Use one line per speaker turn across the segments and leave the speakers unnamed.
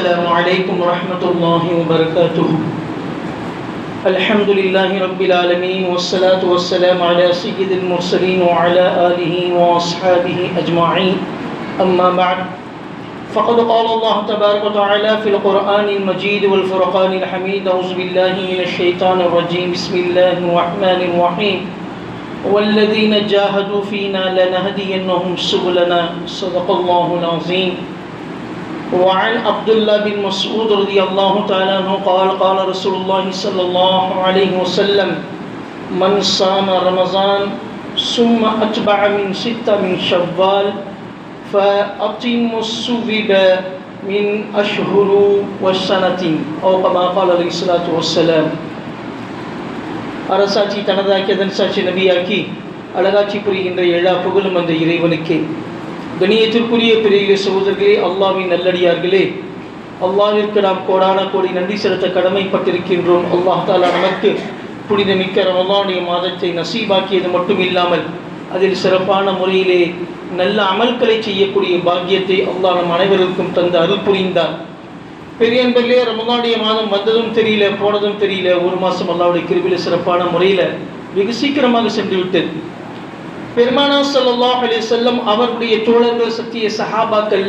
السلام عليكم ورحمة الله وبركاته. الحمد لله رب العالمين والصلاة والسلام على سيد المرسلين وعلى آله وأصحابه أجمعين. أما بعد فقد قال الله تبارك وتعالى في القرآن المجيد والفرقان الحميد: أعوذ بالله من الشيطان الرجيم. بسم الله الرحمن الرحيم. والذين جاهدوا فينا لنهدينهم سبلنا. صدق الله العظيم. وعن عبد الله بن مسعود رضي الله تعالى عنه قال قال رسول الله صلى الله عليه وسلم: من صام رمضان ثم أتبع من 6 من شوال فأتم الصوب من أشهر والسنة أو كما قال عليه الصلاة والسلام. அரசாட்சி தனதாக்கி அதன் சாட்சி நபியாக்கி அழகாட்சி புரிகின்ற எல்லா புகழும் அந்த இறைவனுக்கே. கணியத்திற்குரிய பெரிய சகோதரர்களே, அல்லாஹ்வின் நல்லடியார்களே, அல்லாஹ்விற்கு நாம் கோடான கோடி நன்றி செலுத்த கடமைப்பட்டிருக்கின்றோம். அல்லாஹ் தஆலா நமக்கு புனிதமிக்க ரமலானுடைய மாதத்தை நசீபாக்கியது மட்டும் இல்லாமல் அதில் சிறப்பான முறையிலே நல்ல அமல்களை செய்யக்கூடிய பாக்கியத்தை அல்லாஹ் நம் அனைவருக்கும் தந்து அருள் புரிந்தார். பெரிய அன்பர்களே, ரமலானுடைய மாதம் வந்ததும் தெரியல, போனதும் தெரியல. ஒரு மாதம் அல்லாஹ்வுடைய கிருபையில சிறப்பான முறையில் வெகு சீக்கிரமாக சென்று விட்டது. பெருமானார் ஸல்லல்லாஹு அலைஹி வஸல்லம் அவருடைய தோழர்கள், சத்திய சஹாபாக்கள்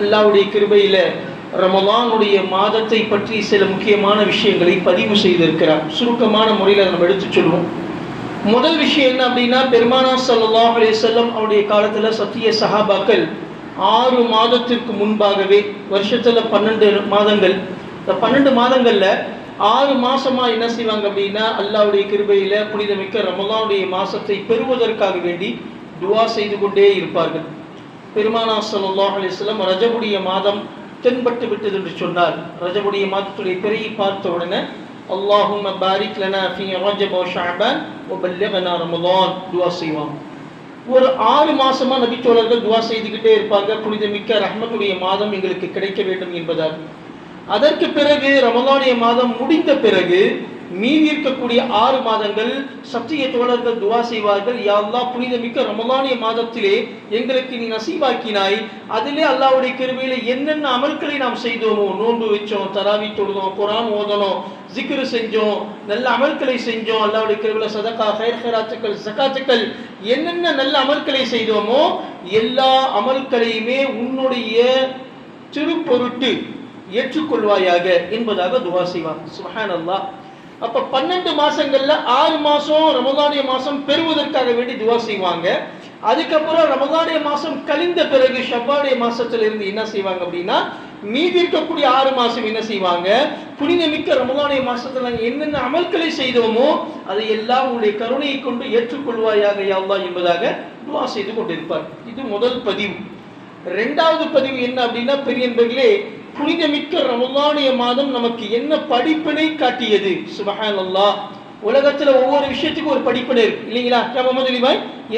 அல்லாஹ்வுடைய கிருபையில ரமலானுடைய மாதத்தை பற்றி சில முக்கியமான விஷயங்களை பதிவு செய்திருக்கிறார். சுருக்கமான முறையில் நம்ம எடுத்துச் சொல்லுவோம். முதல் விஷயம் என்ன அப்படின்னா, பெருமானார் ஸல்லல்லாஹு அலைஹி வஸல்லம் அவருடைய காலத்தில் சத்திய சஹாபாக்கள் 6 மாதத்திற்கு முன்பாகவே, வருஷத்தில் 12 மாதங்கள், இந்த 12 மாதங்களில் 6 மாசமா என்ன செய்வாங்க அப்படின்னா, அல்லாஹ்வுடைய கிருபையில புனிதமிக்க ரமலானுடைய மாசத்தை பெறுவதற்காக வேண்டி துஆ செய்து கொண்டே இருப்பார்கள். பெருமானார் ஸல்லல்லாஹு அலைஹி வஸல்லம் ரஜபுடைய மாதம் தென்பட்டு விட்டது என்று சொன்னார். ரஜபுடைய மாதத்துடைய பிறையை பார்த்த உடனே அல்லாஹும்ம பாரிக் லனா ஃபீ ரஜப வ ஷஅபான் வ பல்லிக்னா ரமலான் துஆ செய்வாங்க. ஒரு 6 மாசமா நபித்தோழர்கள் துஆ செய்துக்கிட்டே இருப்பாங்க, புனிதமிக்க ரஹ்மத்துடைய மாதம் எங்களுக்கு கிடைக்க வேண்டும் என்பதால். அதற்கு பிறகு ரமலானுடைய மாதம் முடிந்த பிறகு மீதி இருக்கக்கூடிய 6 மாதங்கள் சத்திய தோழர்கள் துஆ செய்வார்கள்: யா அல்லாஹ், புனிதமிக்க ரமலானுடைய மாதத்திலே எங்களுக்கு நீ நசீபாக்கினாய், அதிலே அல்லாஹ்வுடைய கிருபையிலே என்னென்ன அமல்களை நாம் செய்தோமோ, நோன்பு வச்சோம், தராவி தொழுதோம், குர்ஆன் ஓதனோம், ஜிக்ர் செஞ்சோம், நல்ல அமல்களை செஞ்சோம், அல்லாஹ்வுடைய கிருபையில சதகா, ஹைராத்துக்கள், ஸகாத்துக்கள், என்னென்ன நல்ல அமல்களை செய்தோமோ எல்லா அமல்களையுமே உன்னுடைய திருப்பொருட்டு ஏற்றுக்கொள்வாயாக என்பதாக துஆ செய்வாங்க. சுப்ஹானல்லாஹ். அப்ப 12 மாசங்கள்ல 6 மாசம் ரமலானுடைய மாசம் பெறுவதற்காக வேண்டி துஆ செய்வாங்க. அதுக்கப்புறம் ரமலானுடைய மாசம் கழிந்த பிறகு ஷவ்வாலுடைய மாசத்துல இருந்து என்ன செய்வாங்க அப்படின்னா, மீதி இருக்கக்கூடிய 6 மாசம் என்ன செய்வாங்க, புனிதமிக்க ரமலானுடைய மாசத்துல நாங்கள் என்னென்ன அமல்களை செய்தோமோ அதை எல்லாம் உங்களுடைய கருணையை கொண்டு ஏற்றுக்கொள்வாயாக யா அல்லாஹ் என்பதாக துஆ செய்து கொண்டிருப்பார். இது முதல் பதிவு. 2வது பதிவு என்ன அப்படின்னா, பெரியவர்களே, புனிதமிக்க ரமலானுடைய மாதம் நமக்கு என்ன படிப்பினை காட்டியது. சுப்ஹானல்லாஹ். உலகத்துல ஒவ்வொரு விஷயத்துக்கும் ஒரு படிப்பினை இருக்கு இல்லைங்களா?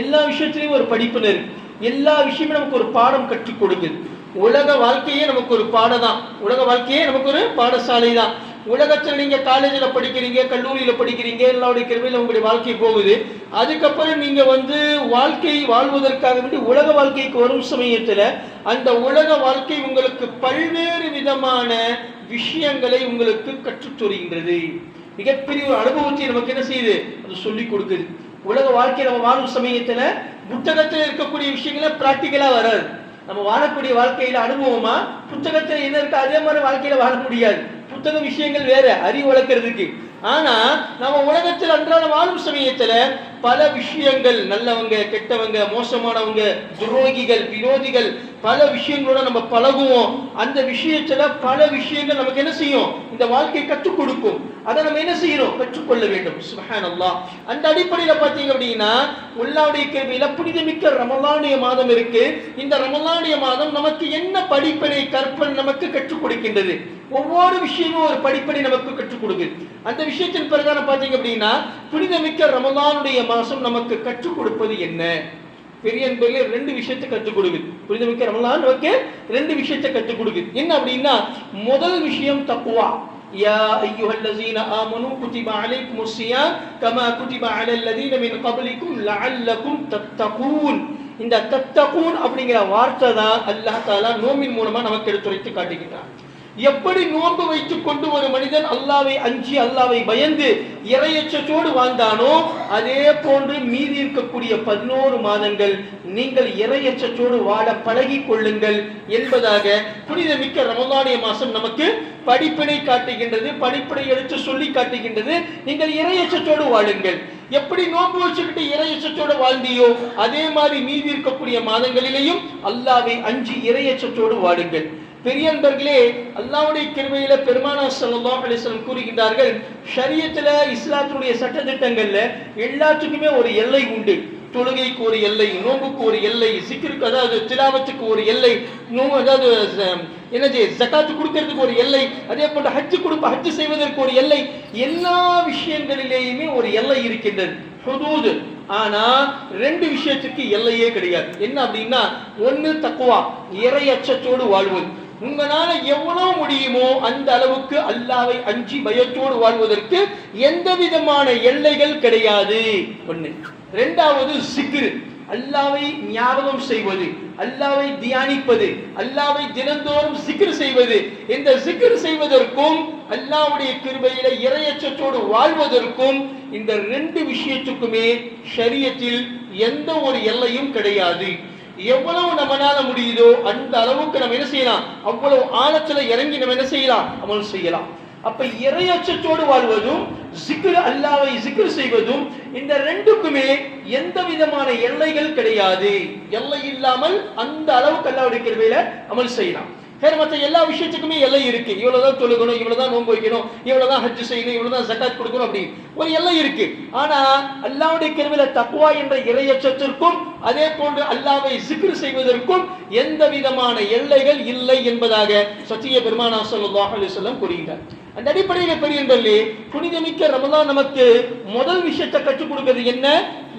எல்லா விஷயத்திலையும் ஒரு படிப்பினை இருக்கு. எல்லா விஷயமும் நமக்கு ஒரு பாடம் கற்றுக் கொடுக்குது. உலக வாழ்க்கையே நமக்கு ஒரு பாடம் தான். உலக வாழ்க்கையே நமக்கு ஒரு பாடசாலை தான். உலகத்தில் நீங்க காலேஜில் படிக்கிறீங்க, கல்லூரியில் படிக்கிறீங்க, எல்லாருடைய கிருபையில உங்களுடைய வாழ்க்கை போகுது. அதுக்கப்புறம் நீங்க வாழ்க்கை வாழ்வதற்காக வேண்டி உலக வாழ்க்கைக்கு வரும் சமயத்துல அந்த உலக வாழ்க்கை உங்களுக்கு பல்வேறு விதமான விஷயங்களை உங்களுக்கு கற்றுத் தருகின்றது. மிகப்பெரிய ஒரு அனுபவத்தை நமக்கு என்ன செய்யுது, அது சொல்லிக் கொடுக்குது. உலக வாழ்க்கை நம்ம வாழும் சமயத்துல புத்தகத்தில் இருக்கக்கூடிய விஷயங்களை பிராக்டிக்கலா வராது. நம்ம வாழக்கூடிய வாழ்க்கையில அனுபவமா புத்தகத்துல என்ன இருக்கு அதே மாதிரி வாழ்க்கையில வாழ முடியாது. புத்தக விஷயங்கள் வேற, அறிவு வளர்க்கறதுக்கு. ஆனா நம்ம உலகத்தில் அன்றாட வாழும் சமயத்துல பல விஷயங்கள், நல்லவங்க, கெட்டவங்க, மோசமானவங்க, துரோகிகள், விரோதிகள், பல விஷயங்களோட நம்ம பழகுவோம். அந்த விஷயத்துல பல விஷயங்கள் நமக்கு என்ன செய்யும், இந்த வாழ்க்கை கற்றுக் கொடுக்கும். அதை நம்ம என்ன செய்யணும், கற்றுக்கொள்ள வேண்டும். சுப்ஹானல்லாஹ். அந்த அடிப்படையில பாத்தீங்க அப்படின்னா, அல்லாஹ்வுடைய கிருபையில புனிதமிக்க ரமலானுடைய மாதம் இருக்கு. இந்த ரமலானுடைய மாதம் நமக்கு என்ன படிப்பினை, கற்பனை நமக்கு கற்றுக் கொடுக்கின்றது. ஒவ்வொரு விஷயமும் ஒரு படிப்பினை நமக்கு கற்றுக் கொடுக்குது. அந்த விஷயத்தின் பிரகாரம் பாத்தீங்க அப்படின்னா, புனிதமிக்க ரமலானுடைய மாசம் நமக்கு கற்றுக் கொடுப்பது என்ன? பெரிய அன்பர்களே, 2 விஷயத்தை கற்றுக் கொடுக்குது. புனிதமிக்க ரமலான் நமக்கு 2 விஷயத்தை கற்றுக் கொடுக்குது. என்ன அப்படின்னா, முதல் விஷயம் தக்வா. யா அய்யுஹல்லஸீன ஆமனூ குதிப அலைக்குமுஸ் ஸியாம் கமா குதிப அலல்லதீன மின் கப்லிக்கும் லஅல்லகும் தத்தகூன். இந்த தத்தகூன் அப்படிங்கிற வார்த்தை தான் அல்லாஹ் தஆலா நோம்பின் மூலமா நமக்கு எடுத்துரைத்து காட்டுகிறார். எப்படி நோன்பு வைத்துக் கொண்டு ஒரு மனிதன் அல்லாவை அஞ்சி அல்லாவை பயந்து இறையச்சத்தோடு வாழ்ந்தானோ அதே போன்று மீதி இருக்கக்கூடிய 11 மாதங்கள் நீங்கள் இறையச்சத்தோடு வாழ பழகி கொள்ளுங்கள் என்பதாக புனிதமிக்க ரமலானிய மாசம் நமக்கு படிப்பினை காட்டுகின்றது, படிப்பினை எடுத்து சொல்லி காட்டுகின்றது. நீங்கள் இறையச்சத்தோடு வாழுங்கள். எப்படி நோன்பு வச்சுக்கிட்டு இறையச்சத்தோடு வாழ்ந்தியோ அதே மாதிரி மீதி இருக்கக்கூடிய மாதங்களிலேயும் அல்லாவை அஞ்சி இறையச்சத்தோடு வாழுங்கள். பெரியன்பர்களே, அல்லாஹ்வுடைய கிருபையில பெருமானார் ஸல்லல்லாஹு அலைஹி வஸல்லம் கூறுகின்றார்கள், ஷரியத்துல இஸ்லாத்துடைய சட்டதிட்டங்கள்ல எல்லாத்துக்குமே ஒரு எல்லை உண்டு. தொழுகைக்கு ஒரு எல்லை, நோன்புக்கு ஒரு எல்லை, சிக்ருக்கு அதாவது திலாவத்துக்கு ஒரு எல்லை, அதாவது ஜகாத்து கொடுக்கிறதுக்கு ஒரு எல்லை, அதே போன்று ஹஜ் செய்வதற்கு ஒரு எல்லை. எல்லா விஷயங்களிலேயுமே ஒரு எல்லை இருக்கின்றது, ஹுதூத். ஆனா 2 விஷயத்துக்கு எல்லையே கிடையாது. என்ன அப்படின்னா, ஒன்னு தக்வா, இறை அச்சத்தோடு வாழ்வது. உங்களால எவ்வளவு முடியுமோ அந்த அளவுக்கு அல்லாவை அஞ்சி பயத்தோடு வாழ்வதற்கு எந்த விதமான எல்லைகள் கிடையாது. ஒண்ணு. இரண்டாவது சிக்ர், அல்லாவை ஞாபகம் செய்வது, அல்லாவை தியானிப்பது, அல்லாவை தினந்தோறும் சிக்ர் செய்வது. இந்த சிக்ர் செய்வதற்கும் அல்லாஹ்வுடைய கிருபையில இறையச்சத்தோடு வாழ்வதற்கும் இந்த 2 விஷயத்துக்குமே ஷரியத்தில் எந்த ஒரு எல்லையும் கிடையாது. எவ்வளவு நம்மளால முடியுதோ அந்த அளவுக்கு நம்ம என்ன செய்யலாம், அவ்வளவு ஆழத்துல இறங்கி நம்ம என்ன செய்யலாம், அமல் செய்யலாம். அப்ப இறையச்சத்தோடு வாழ்வதும் ஜிக்ர் அல்லாஹ்வை ஜிக்ர் செய்வதும் இந்த 2க்குமே எந்த விதமான எல்லைகள் கிடையாது. எல்லை இல்லாமல் அந்த அளவுக்கு அல்லாஹ்வுடைய கிருபையில அமல் செய்யலாம். வேற மற்ற எல்லா விஷயத்துக்குமே எல்லை இருக்கு. இவ்வளவுதான் தொழுகணும், இவ்வளவுதான் நோன்பு வைக்கணும், இவ்வளவுதான் ஹஜ் செய்யணும், இவ்வளவுதான் ஜகாத் கொடுக்கணும், அப்படி ஒரு எல்லை இருக்கு. ஆனா அல்லாஹ்வுடைய கிருபையில தக்வா என்ற இறையச்சத்திற்கும் அதே போன்று அல்லாஹ்வை ஜிக்ர் செய்வதற்கும் எந்த விதமான எல்லைகள் இல்லை என்பதாக சத்திய பெருமானார் ஸல்லல்லாஹு அலைஹி வஸல்லம் கூறுகிறார். அந்த அடிப்படையில் பெரியவர்களே, புனிதமிக்க ரமலான் நமக்கு முதல் விஷயத்தை கற்றுக் கொடுக்கிறது என்ன,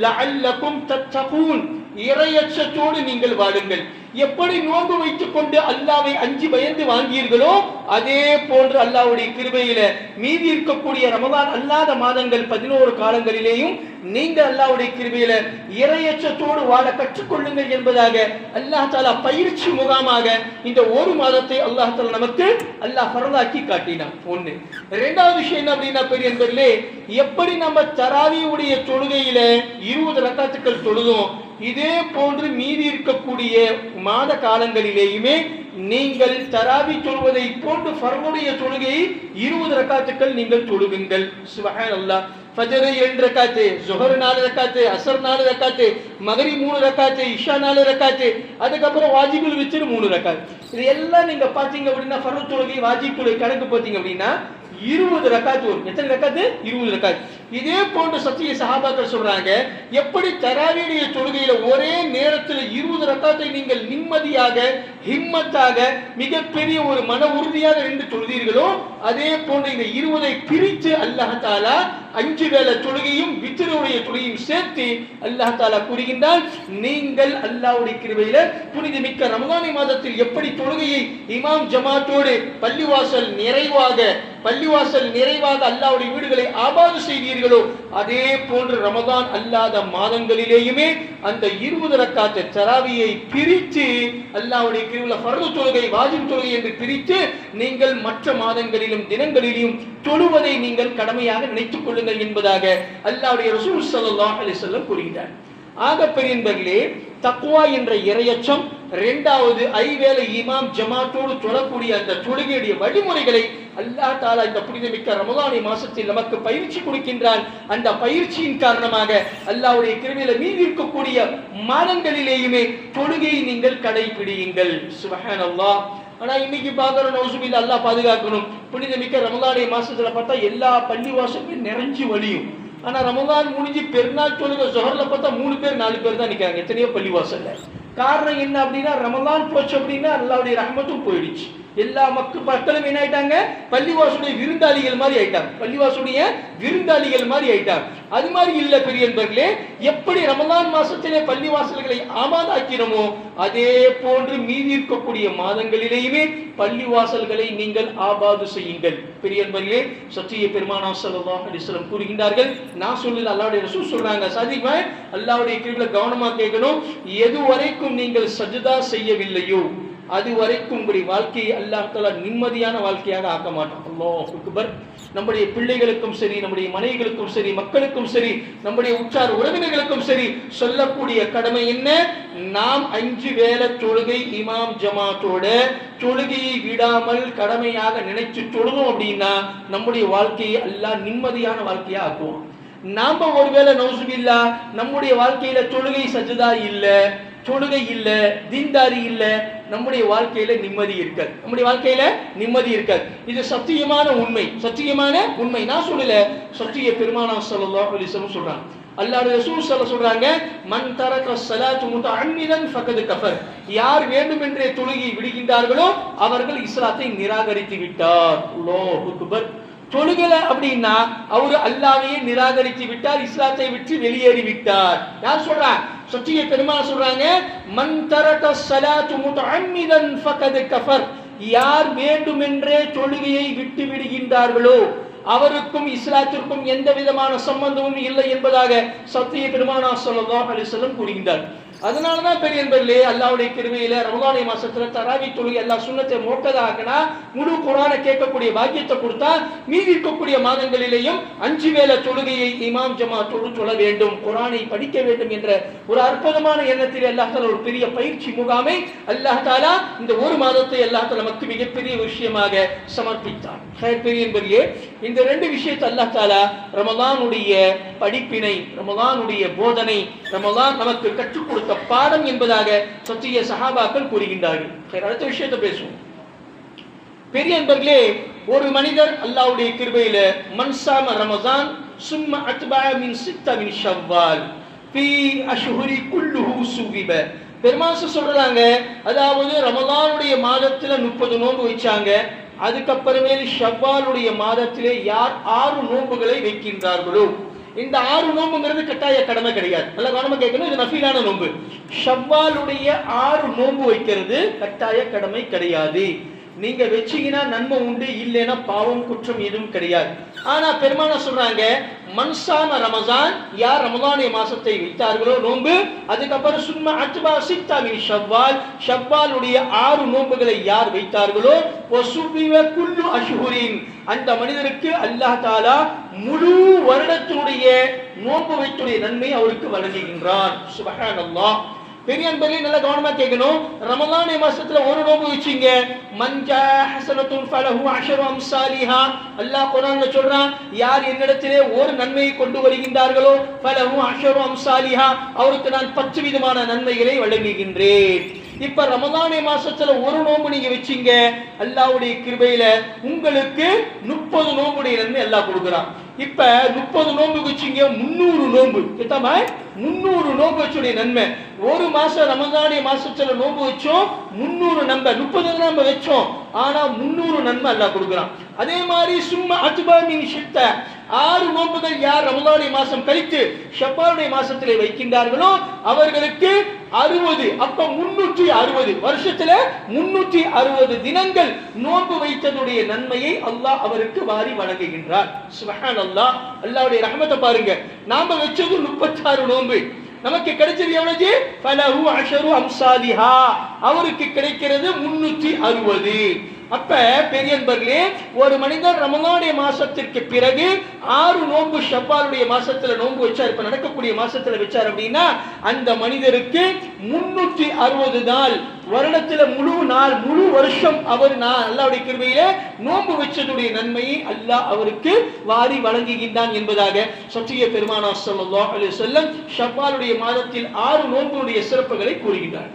லஅல்லகும் தத்தகூன், இறையச்சத்தோடு நீங்கள் வாழுங்கள். எப்படி நோன்பு வைத்துக் கொண்டு அல்லாஹ்வை அஞ்சி பயந்து வாங்கியீர்களோ அதே போன்று அல்லாஹ்வுடைய கிருபையில மீதி இருக்கக்கூடிய ரமலான் அல்லாத மாதங்கள் 11 காலங்களிலேயும் நீங்கள் அல்லாஹ்வுடைய கிருபையில இறையச்சத்தோடு வாழ கற்றுக்கொள்ளுங்கள் என்பதாக அல்லாஹ் தஆலா பயிற்சி முகாமாக இந்த ஒரு மாதத்தை அல்லாஹ் தஆலா நமக்கு ஃபர்தாக்கி காட்டினான். ஒன்று. இரண்டாவது விஷயம் என்ன அப்படின்னா பெரியவர்களே, எப்படி நம்ம தராவியுடைய தொழுகையில 20 ரக்காத்துக்கள் தொழுதோம், இதே போன்று மீதி இருக்கக்கூடிய மாத காலங்களிலேயுமே நீங்கள் தராவி தொழுவதை போன்று ஃபர்துடைய தொழுகையை 20 ரக்காத்துக்கள் நீங்கள் தொழுகுங்கள். சுப்ஹானல்லாஹ். ஃபஜ்ர் 2 ரக்காத்து, ஸுஹர் 4 ரக்காத்து, அஸ்ர் 4 ரக்காத்து, மக்ரிப் 3 ரக்காத்து, இஷா 4 ரக்காத்து, அதுக்கப்புறம் வாஜிபுல் வித்ர் 3 ரக்காத். இது எல்லாம் நீங்க பாத்தீங்க அப்படின்னா ஃபர்து தொழுகை வாஜிப் தொழுகை கணக்கு பார்த்தீங்க அப்படின்னா 20 ரக்காத் வரும். எத்தனை ரக்காத்து? 20 ரக்காத். இதே போன்ற சத்திய சஹாபாக்கள் சொல்றாங்க, எப்படி தராவியுடைய தொழுகையில ஒரே நேரத்தில் 20 ரக்காத்தை நீங்கள் நிம்மதியாக ஹிம்மத்தாக மிகப்பெரிய ஒரு மன உறுதியாக நின்று தொழுதீர்களோ அதே போன்ற இந்த 20ஐ பிரித்து அல்லாஹ் தஆலா 5 வேளை தொழுகையும் வித்ருடைய தொழுகையும் சேர்த்து அல்லாஹ் தஆலா கூறுகின்றான், நீங்கள் அல்லாஹ்வுடைய கிருபையில புனிதமிக்க ரமலான் மாதத்தில் எப்படி தொழுகையை இமாம் ஜமாத்தோடு பள்ளிவாசல் நிறைவாக அல்லாஹ்வுடைய வீடுகளை ஆபாது செய்தீர்களோ அதே போன்று ரமலான் அல்லாத மாதங்களிலேயுமே அந்த 20 ரக்காத் தராவியை பிரித்து அல்லாஹ்வுடைய கிருபையில ஃபர்து தொழுகை வாஜிப் தொழுகை என்று பிரித்து நீங்கள் மற்ற மாதங்களிலும் தினங்களிலும் தொழுவதை நீங்கள் கடமையாக நினைத்துக் கொள்ளுங்கள் என்பதாக அல்லாஹ்வுடைய ரசூல் ஸல்லல்லாஹு அலைஹி வஸல்லம் கூறுகிறார். ஆக பெரியவர்களே, தக்வா என்ற இறையச்சம், இரண்டாவது ஐவேளை இமாம் ஜமாத்தோடு தொழக்கூடிய அந்த தொழுகையுடைய வழிமுறைகளை அல்லாஹ் தஆலா இந்த புனிதமிக்க ரமலான் மாசத்தில் நமக்கு பயிற்சி கொடுக்கின்றான். அந்த பயிற்சியின் காரணமாக அல்லாஹ்வுடைய கிருபையில மீதி இருக்கக்கூடிய மாதங்களிலேயுமே தொழுகையை நீங்கள் கடைபிடியுங்கள். சுப்ஹானல்லாஹ். ஆனா இன்னைக்கு பாக்குறோம், நௌசுபில்லா, அல்லாஹ் பாதுகாக்கணும், புனிதமிக்க ரமலான் மாசத்துல பார்த்தா எல்லா பள்ளிவாசலுமே நிறைஞ்சு வழியும். ஆனா ரமலான் முடிஞ்சு பெருநாள் தொழுகை ஸுஹர்ல பார்த்தா 3 பேர் 4 பேர் தான் நிக்கிறாங்க எத்தனையோ பள்ளிவாசல்ல. காரணம் என்ன அப்படின்னா, ரமலான் போச்சு அப்படின்னா அல்லாஹ்வுடைய ரஹ்மத்தும் போயிடுச்சு. எல்லா மக்களும் என்ன ஆயிட்டாங்க, பள்ளிவாசலுடைய விருந்தாளிகள் மாதிரி ஆயிட்டாங்க. அது மாதிரி இல்ல பெரியவர்களே, எப்படி ரமலான் மாசத்திலே பள்ளிவாசல்களை ஆபாதாக்கிறோமோ அதே போன்று மீதி இருக்கக்கூடிய மாதங்களிலேயுமே பள்ளிவாசல்களை நீங்கள் ஆபாது செய்யுங்கள். பெரியவர்களே, சத்திய பெருமானார் ஸல்லல்லாஹு அலைஹி வஸல்லம் கூறுகின்றார்கள், நான் சொல்லல, அல்லாஹ்வுடைய ரசூல் சொல்றாங்க, சதிமா அல்லாஹ்வுடைய கிருபையில கவனமா கேட்கணும், எதுவரைக்கும் நீங்கள் சஜ்தா செய்யவில்லையோ அது வரைக்கும் உங்களுடைய வாழ்க்கையை அல்லாஹ் தஆலா நிம்மதியான வாழ்க்கையாக ஆக்க மாட்டான். அல்லாஹ் அக்பர். நம்முடைய பிள்ளைகளுக்கும் சரி, நம்முடைய மனைவிகளுக்கும் சரி, மக்களுக்கும் சரி, நம்முடைய உற்றார் உறவினர்களுக்கும் சரி சொல்லக்கூடிய கடமை என்ன? நாம் 5 வேளை தொழுகை இமாம் ஜமாத்தோட தொழுகையை விடாமல் கடமையாக நினைச்சு தொழுதோம் அப்படின்னா நம்முடைய வாழ்க்கையை அல்லாஹ் நிம்மதியான வாழ்க்கையா ஆக்குவான். நாம ஒருவேளை நௌசுபில்லா நம்முடைய வாழ்க்கையில தொழுகை சஜ்தா இல்ல, தொழுகை இல்ல, தீன்தாரி இல்ல, நம்முடைய வாழ்க்கையில நிம்மதி இருக்காது. நம்முடைய வாழ்க்கையில நிம்மதி இருக்காது. இது சத்தியமான உண்மை, சத்தியமான உண்மை. நான் சொல்லல, சத்திய பெருமானார் ஸல்லல்லாஹு அலைஹி வஸல்லம் சொல்றாங்க. அல்லாஹ்வுடைய ரசூல் ஸல்லல்லாஹு சொல்றாங்க, மன் தரக ஸலாத்து முத்தஅம்மிதன் ஃபகத் கஃபர். யார் வேண்டுமென்றே தொழுகை விடுகின்றார்களோ அவர்கள் இஸ்லாத்தை நிராகரித்து விட்டார். அல்லாஹு அக்பர். தொழுகல அப்படின்னா அவரு அல்லாஹ்வையே நிராகரித்து விட்டார், இஸ்லாத்தை விட்டு வெளியேறி விட்டார். யார் சொல்றாங்க? சத்திய பெருமானார் சொல்றாங்க, மன் தரக ஸலாத்து முத்தஅம்மிதன் ஃபகத் கஃபர். யார் வேண்டுமென்றே தொழுகையை விட்டு விடுகின்றார்களோ அவருக்கும் இஸ்லாத்திற்கும் எந்த விதமான சம்பந்தமும் இல்லை என்பதாக சத்திய பெருமானார் ஸல்லல்லாஹு அலைஹி வஸல்லம் கூறுகின்றார். அதனாலதான் பெரியவர்களே, அல்லாஹ்வுடைய கிருபையில ரமலான் மாசத்துல தராவி தொழுகை அல்லாஹ் சுன்னத்தை மோக்கதாகனா முழு குர்ஆனை கேட்கக்கூடிய பாக்கியத்தை கொடுத்தா மீதி இருக்கக்கூடிய மாதங்களிலேயும் 5 வேளை தொழுகையை இமாம் ஜமாத்தோடு தொழ வேண்டும், குர்ஆனை படிக்க வேண்டும் என்ற ஒரு அற்புதமான எண்ணத்தில் அல்லாஹ் தஆலா ஒரு பெரிய பயிற்சி முகாமை அல்லாஹ் தஆலா இந்த ஒரு மாதத்தை அல்லாஹ் தஆலா நமக்கு மிகப்பெரிய விஷயமாக சமர்ப்பித்தார். பெரியவர்களே, இந்த 2 விஷயத்தை அல்லாஹ் தஆலா ரமலானுடைய படிப்பினை, ரமலானுடைய போதனை, ரமலான் நமக்கு கற்றுக் கொடுத்த பாடம் என்பதாக சத்திய சஹாபாக்கள் கூறுகின்றார்கள். அடுத்த விஷயத்தை பேசுவோம். பெரிய அன்பர்களே, ஒரு மனிதர் அல்லாஹ்வுடைய கிருபையில மன்சாம ரமஸான் சும்ம அத்பஅ மின் சித்த மின் ஷவ்வால் ஃபீ அஷ்ஹுரி குல்லுஹு சுவிப. பெருமாள் சொல்றாங்க, அதாவது ரமலானுடைய மாதத்துல 30 நோன்பு வச்சாங்க, அதுக்கப்புறமேல் ஷவ்வாலுடைய மாதத்திலே யார் 6 நோன்புகளை வைக்கின்றார்களோ, இந்த 6 நோன்புங்கிறது கட்டாய கடமை கிடையாது. நல்ல கவனமா கேட்கணும், இது நஃபிலான நோன்பு. ஷவ்வாலுடைய 6 நோன்பு வைக்கிறது கட்டாய கடமை கிடையாது. நீங்க வெச்சீங்கன்னா நன்மை உண்டு, இல்லைன்னா பாவம் குற்றம் எதுவும் கிடையாது. ஆனா பெருமானார் சொல்றாங்க, மன்சாம ரமஸான், யார் ரமலானுடைய மாசத்தை வைத்தார்களோ நோன்பு, அதுக்கப்புறம் சும்மா அத்பா சித்தா மின் ஷவ்வால், ஷவ்வாலுடைய 6 நோன்புகளை யார் வைத்தார்களோ வசுபிவ குல்லு அஷ்ஹுரின், அந்த மனிதருக்கு அல்லாஹ் தஆலா முழு வருடத்தினுடைய நோன்பு வைத்துடைய நன்மை அவருக்கு வழங்குகின்றான். சுப்ஹானல்லாஹ். பெரிய அன்பர்களே, நல்ல கவனமா கேட்கணும். ரமலான் மாசத்துல ஒரு நோன்பு வச்சீங்க, மன்ஜா ஹஸனத்துன் ஃபலஹு அஷரு அம்சாலிஹா. அல்லாஹ் குர்ஆன்ல சொல்றான், யார் என்னிடத்திலே ஒரு நன்மையை கொண்டு வருகின்றார்களோ ஃபலஹு அஷரு அம்சாலிஹா, அவருக்கு நான் 10 விதமான நன்மைகளை வழங்குகின்றேன். இப்ப ரமலான் மாசத்துல ஒரு நோன்பு நீங்க வச்சீங்க, அல்லாஹ்வுடைய கிருபையில உங்களுக்கு 30 நோன்புடைய நன்மை அல்லாஹ் கொடுக்குறான். இப்ப 30 நோன்பு வச்சீங்க, 300 நோன்பு கிட்டமா 300 நோன்பு வச்சுடைய நன்மை. ஒரு மாசம் ரமலான் மாசத்துல நோன்பு வச்சோம், 300 நன்மை. 30 நன்மை வச்சோம், ஆனா 300 நன்மை அல்லாஹ் கொடுக்குறான். அதே மாதிரி சும்மா அத்பா மின் ஷித்த, 6 நோன்புகள் யார் ரமலான் மாசம் கழித்து ஷவ்வாலுடைய மாசத்திலே வைக்கின்றார்களோ அவர்களுக்கு 60, அப்ப 360, வருஷத்துல 360 தினங்கள் நோன்பு வைத்ததுடைய நன்மையை அல்லாஹ் அவருக்கு வாரி வழங்குகின்றார். சுப்ஹானல்லாஹ். அல்லாஹ்வுடைய ரஹ்மத்தை பாருங்க. நாம வச்சது 36 நோன்பு, நமக்கு கிடைச்சது எவ்வளவு? ஃபலஹு அஷரு அம்சாலிஹா, அவருக்கு கிடைக்கிறது 360. அப்ப பெரியன்பர்களே, ஒரு மனிதர் ரமலானுடைய மாசத்திற்கு பிறகு 6 நோன்பு ஷவ்வாலுடைய மாசத்துல நோன்பு வச்சார், இப்ப நடக்கக்கூடிய மாசத்துல வச்சார் அப்படின்னா அந்த மனிதருக்கு 360 நாள், வருடத்துல முழு நாள், முழு வருஷம் அவர் அல்லாஹ்வுடைய கிருபையில நோன்பு வச்சதுடைய நன்மையை அல்லாஹ் அவருக்கு வாரி வழங்குகின்றான் என்பதாக சத்திய பெருமானார் ஸல்லல்லாஹு அலைஹி வஸல்லம் ஷவ்வாலுடைய மாதத்தில் 6 நோன்புடைய சிறப்புகளை கூறுகின்றார்.